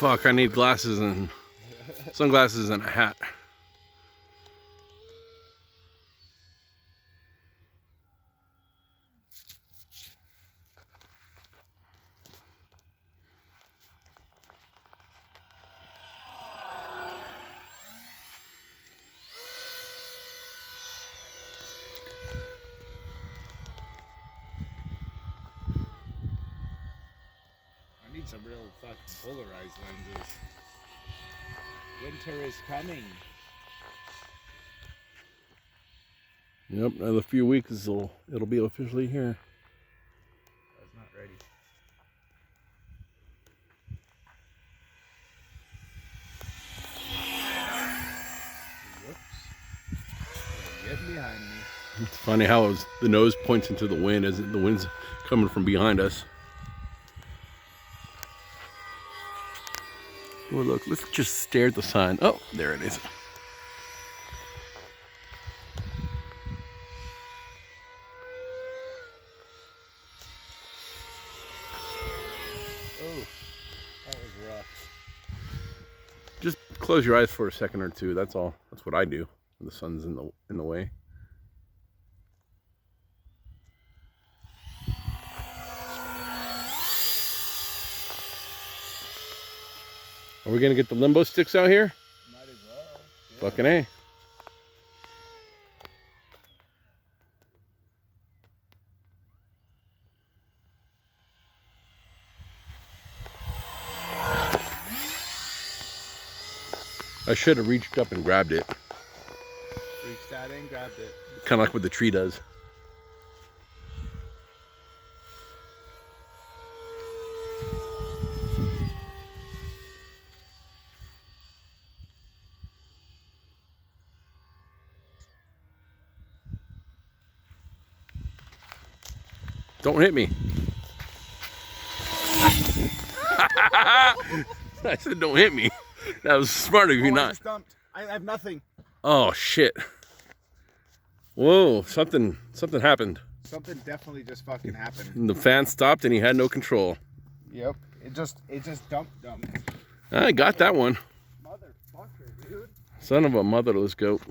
fuck, I need glasses and sunglasses and a hat. I need some real fucking polarized lenses. Winter is coming. Yep, another few weeks it'll be officially here. I was not ready. Whoops. Get behind me. It's funny how the nose points into the wind as the wind's coming from behind us. Oh, look, let's just stare at the sign. Oh, there it is. Oh, that was rough. Just close your eyes for a second or two. That's all. That's what I do when the sun's in the way. Are we gonna get the limbo sticks out here? Might as well. Yeah. Fucking A. I should have reached up and grabbed it. Reached out and grabbed it. Kind of like what the tree does. Don't hit me. I said don't hit me. That was smart of you not. I just dumped. I have nothing. Oh shit. Whoa, something happened. Something definitely just fucking happened. And the fan stopped and he had no control. Yep. It just dumped. I got that one. Motherfucker, dude. Son of a motherless goat.